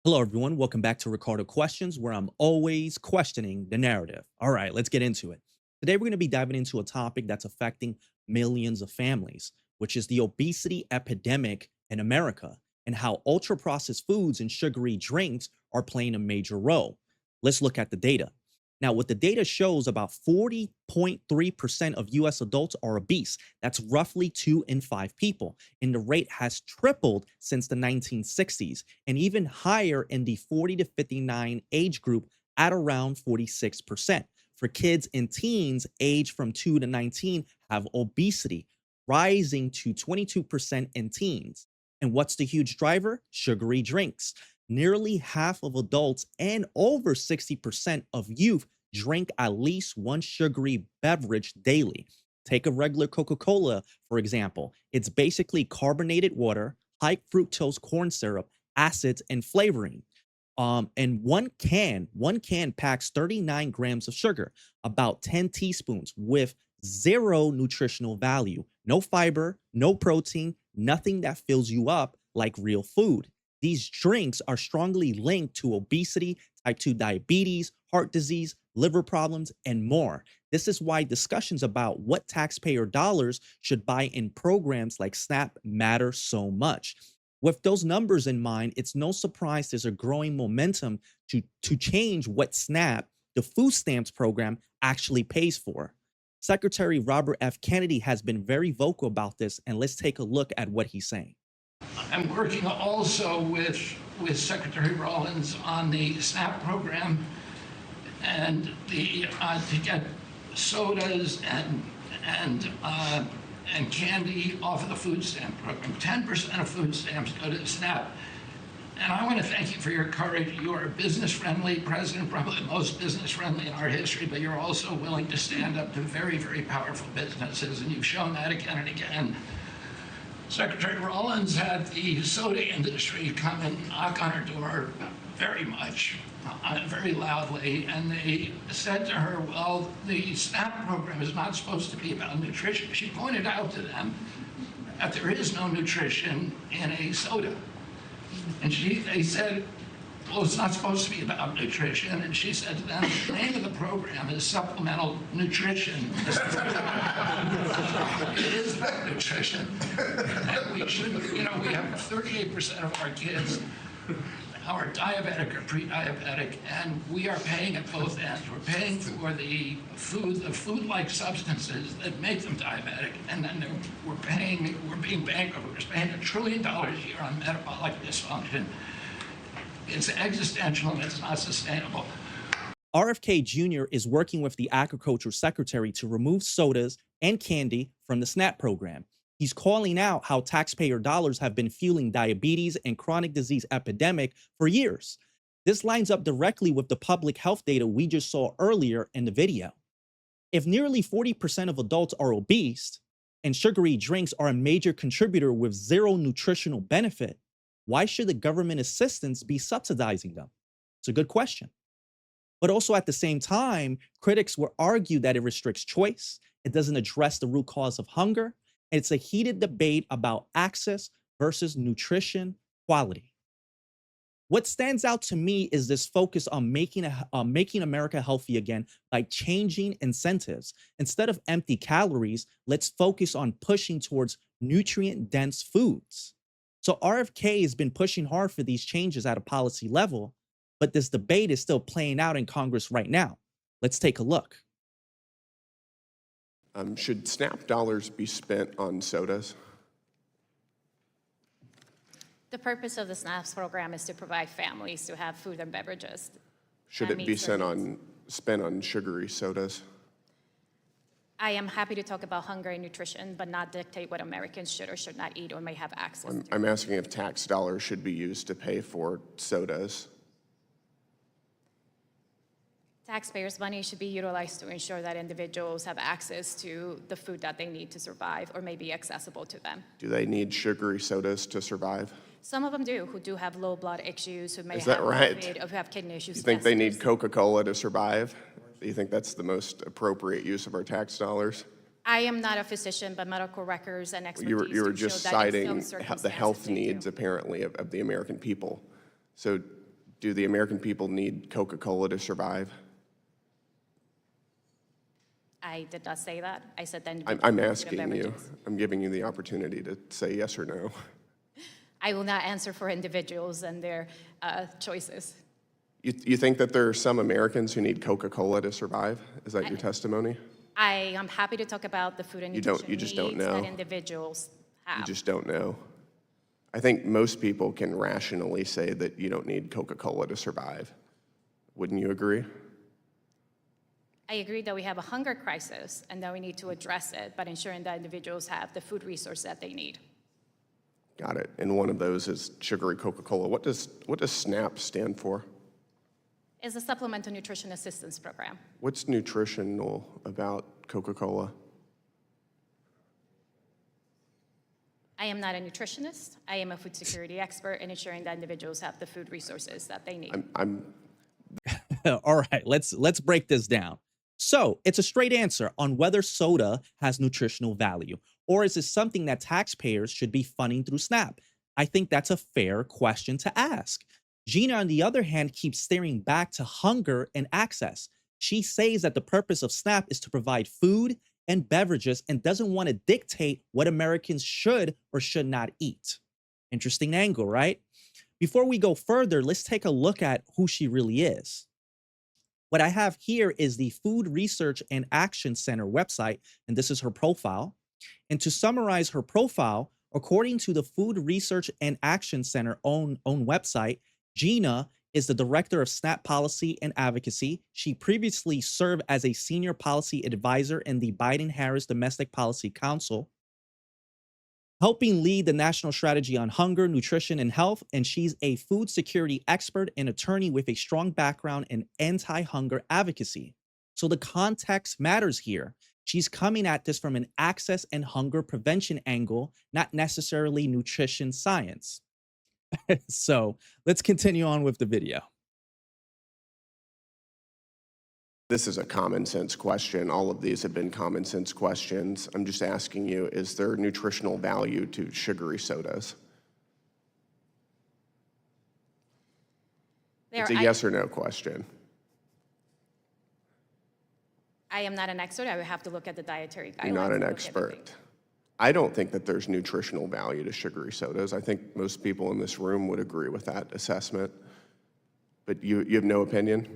Hello, everyone. Welcome back to Ricardo Questions, where I'm always questioning the narrative. All right, let's get into it. Today, we're going to be diving into a topic that's affecting millions of families, which is the obesity epidemic in America and how ultra processed foods and sugary drinks are playing a major role. Let's look at the data. Now, what the data shows, about 40.3% of US adults are obese. That's roughly 2 in 5 people. And the rate has tripled since the 1960s, and even higher in the 40 to 59 age group at around 46%. For kids and teens aged from 2 to 19 have obesity, rising to 22% in teens. And what's the huge driver? Sugary drinks. Nearly half of adults and over 60% of youth drink at least one sugary beverage daily. Take a regular Coca-Cola, for example. It's basically carbonated water, high fructose corn syrup, acids, and flavoring. And one can packs 39 grams of sugar, about 10 teaspoons, with zero nutritional value, no fiber, no protein, nothing that fills you up like real food. These drinks are strongly linked to obesity, type 2 diabetes, heart disease, liver problems, and more. This is why discussions about what taxpayer dollars should buy in programs like SNAP matter so much. With those numbers in mind, it's no surprise there's a growing momentum to change what SNAP, the food stamps program, actually pays for. Secretary Robert F. Kennedy has been very vocal about this, and let's take a look at what he's saying. I'm working also with Secretary Rollins on the SNAP program and to get sodas and candy off of the food stamp program. 10% of food stamps go to the SNAP. And I want to thank you for your courage. You are a business-friendly president, probably the most business-friendly in our history, but you're also willing to stand up to very, very powerful businesses, and you've shown that again and again. Secretary Rollins had the soda industry come and knock on her door very much, very loudly, and they said to her, well, the SNAP program is not supposed to be about nutrition. She pointed out to them that there is no nutrition in a soda. And they said, well, it's not supposed to be about nutrition. And she said to them, the name of the program is supplemental nutrition. It is about nutrition. And we should, we have 38% of our kids are diabetic or pre-diabetic, and we are paying at both ends. We're paying for the food-like substances that make them diabetic, and then we're being bankrupt. We're spending $1 trillion a year on metabolic dysfunction. It's existential and it's not sustainable. RFK Jr. is working with the Agriculture Secretary to remove sodas and candy from the SNAP program. He's calling out how taxpayer dollars have been fueling diabetes and chronic disease epidemic for years. This lines up directly with the public health data we just saw earlier in the video. If nearly 40% of adults are obese and sugary drinks are a major contributor with zero nutritional benefit, why should the government assistance be subsidizing them? It's a good question. But also at the same time, critics will argue that it restricts choice, it doesn't address the root cause of hunger, and it's a heated debate about access versus nutrition quality. What stands out to me is this focus on making America healthy again by changing incentives. Instead of empty calories, let's focus on pushing towards nutrient-dense foods. So RFK has been pushing hard for these changes at a policy level, but this debate is still playing out in Congress right now. Let's take a look. Should SNAP dollars be spent on sodas? The purpose of the SNAP program is to provide families to have food and beverages. Should it be spent on sugary sodas? I am happy to talk about hunger and nutrition, but not dictate what Americans should or should not eat or may have access to. I'm asking if tax dollars should be used to pay for sodas. Taxpayers' money should be utilized to ensure that individuals have access to the food that they need to survive or may be accessible to them. Do they need sugary sodas to survive? Some of them do, who do have low blood issues, who may Is that have right? COVID, or who have kidney issues. You think Yes, they need Coca-Cola to survive? Do you think that's the most appropriate use of our tax dollars? I am not a physician, but medical records and expertise You were do show just that in citing some the health circumstances they do. needs, apparently, of the American people. So Do the American people need Coca-Cola to survive? I did not say that. I said that I'm individuals need asking you. beverages. I'm giving you the opportunity to say yes or no. I will not answer for individuals and their choices. You think that there are some Americans who need Coca-Cola to survive? Is that your testimony? I am happy to talk about the food and You nutrition just don't needs know. that individuals You have. just don't know. I think most people can rationally say that you don't need Coca-Cola to survive. Wouldn't you agree? I agree that we have a hunger crisis and that we need to address it by ensuring that individuals have the food resource that they need. Got it. And one of those is sugary Coca-Cola. What does SNAP stand for? It's a supplemental nutrition assistance program. What's nutritional about Coca-Cola? I am not a nutritionist. I am a food security expert in ensuring that individuals have the food resources that they need. All right, let's break this down. So it's a straight answer on whether soda has nutritional value, or is it something that taxpayers should be funding through SNAP? I think that's a fair question to ask. Gina, on the other hand, keeps staring back to hunger and access. She says that the purpose of SNAP is to provide food and beverages and doesn't want to dictate what Americans should or should not eat. Interesting angle, right? Before we go further, let's take a look at who she really is. What I have here is the Food Research and Action Center website, and this is her profile. And to summarize her profile, according to the Food Research and Action Center own website, Gina is the Director of SNAP Policy and Advocacy. She previously served as a Senior Policy Advisor in the Biden-Harris Domestic Policy Council, helping lead the national strategy on hunger, nutrition, and health. And she's a food security expert and attorney with a strong background in anti-hunger advocacy. So the context matters here. She's coming at this from an access and hunger prevention angle, not necessarily nutrition science. So let's continue on with the video. This is a common sense question. All of these have been common sense questions. I'm just asking you, is there nutritional value to sugary sodas? It's a yes or no question. I am not an expert. I would have to look at the dietary guidelines. You're not an and look at the expert. data. I don't think that there's nutritional value to sugary sodas. I think most people in this room would agree with that assessment. But you have no opinion?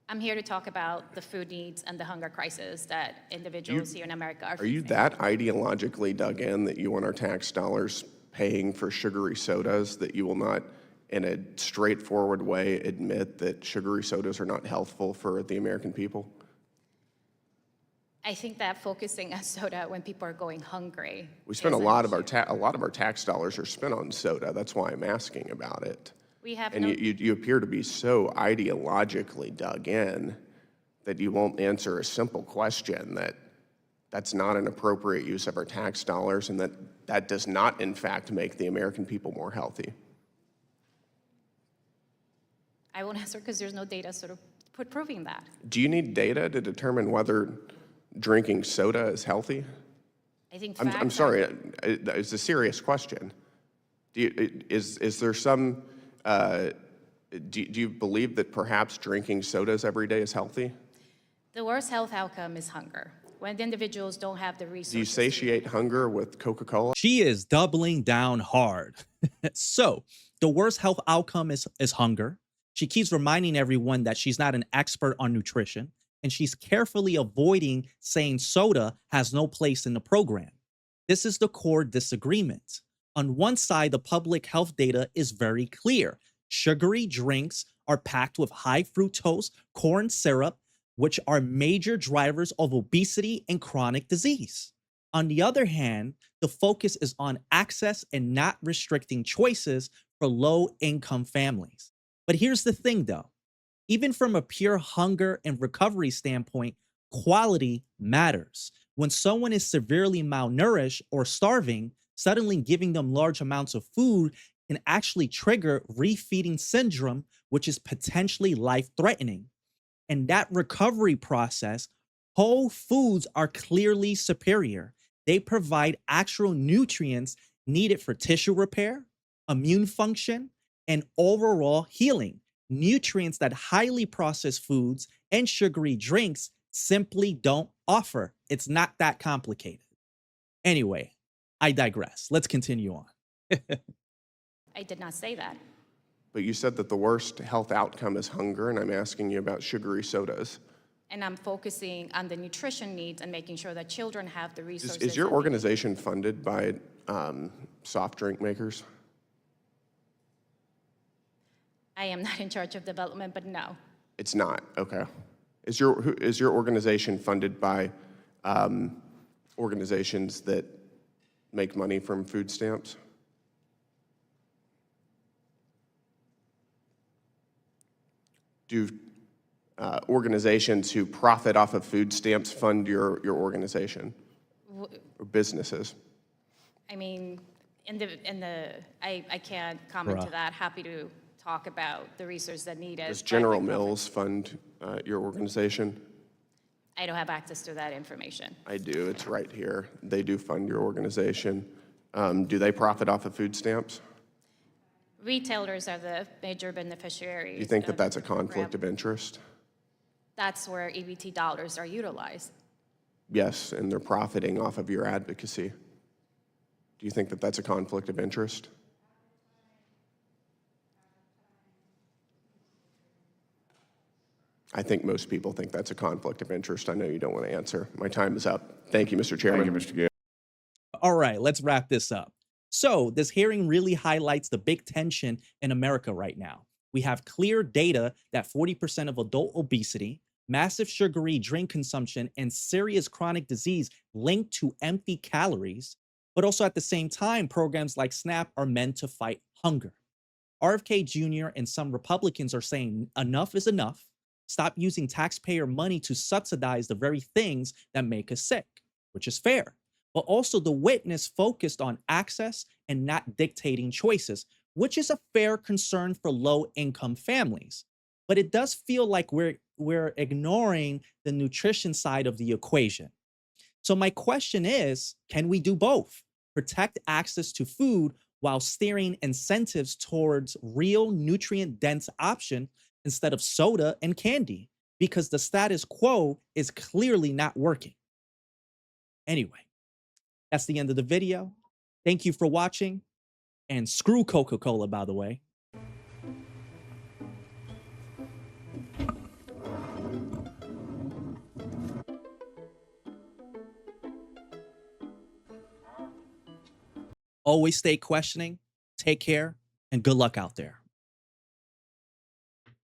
I'm here to talk about the food needs and the hunger crisis that individuals here in America are Are you facing. that ideologically dug in that you want our tax dollars paying for sugary sodas, that you will not, in a straightforward way, admit that sugary sodas are not healthful for the American people? I think that focusing on soda when people are going hungry. We spend a is an lot of issue. our tax dollars are spent on soda. That's why I'm asking about it. We have And no. you appear to be so ideologically dug in that you won't answer a simple question that that's not an appropriate use of our tax dollars and that does not, in fact, make the American people more healthy. I won't answer because there's no data sort of proving that. Do you need data to determine whether drinking soda is healthy? I think I'm facts sorry, are- it's a serious question. Is there some, do you believe that perhaps drinking sodas every day is healthy? The worst health outcome is hunger. When the individuals don't have the resources. Do you satiate hunger with Coca-Cola? She is doubling down hard. So the worst health outcome is hunger. She keeps reminding everyone that she's not an expert on nutrition, and she's carefully avoiding saying soda has no place in the program. This is the core disagreement. On one side, the public health data is very clear. Sugary drinks are packed with high fructose corn syrup, which are major drivers of obesity and chronic disease. On the other hand, the focus is on access and not restricting choices for low-income families. But here's the thing, though. Even from a pure hunger and recovery standpoint, quality matters. When someone is severely malnourished or starving, suddenly giving them large amounts of food can actually trigger refeeding syndrome, which is potentially life-threatening. And that recovery process, whole foods are clearly superior. They provide actual nutrients needed for tissue repair, immune function, and overall healing. Nutrients that highly processed foods and sugary drinks simply don't offer. It's not that complicated. Anyway, I digress. Let's continue on. I did not say that. But you said that the worst health outcome is hunger, and I'm asking you about sugary sodas. And I'm focusing on the nutrition needs and making sure that children have the resources. Is your that they need. organization funded by soft drink makers? I am not in charge of development, but no. It's not, okay. Is your organization funded by organizations that make money from food stamps? Do organizations who profit off of food stamps fund your organization or businesses? I mean, I can't comment to Bruh. that. Happy to talk about the resources that needed. Does General Mills fund your organization? I don't have access to that information. I do, it's right here. They do fund your organization. Do they profit off of food stamps? Retailers are the major beneficiaries. Do you think that of that's a the program. conflict of interest? That's where EBT dollars are utilized. Yes, and they're profiting off of your advocacy. Do you think that that's a conflict of interest? I think most people think that's a conflict of interest. I know you don't want to answer. My time is up. Thank you, Mr. Chairman. Thank you, Mr. Gill. All right, let's wrap this up. So, this hearing really highlights the big tension in America right now. We have clear data that 40% of adult obesity, massive sugary drink consumption, and serious chronic disease linked to empty calories. But also at the same time, programs like SNAP are meant to fight hunger. RFK Jr. and some Republicans are saying enough is enough. Stop using taxpayer money to subsidize the very things that make us sick, which is fair. But also the witness focused on access and not dictating choices, which is a fair concern for low-income families. But it does feel like we're ignoring the nutrition side of the equation. So my question is, can we do both? Protect access to food while steering incentives towards real nutrient-dense option instead of soda and candy, because the status quo is clearly not working. Anyway, that's the end of the video. Thank you for watching, and screw Coca-Cola, by the way. Always stay questioning, take care, and good luck out there.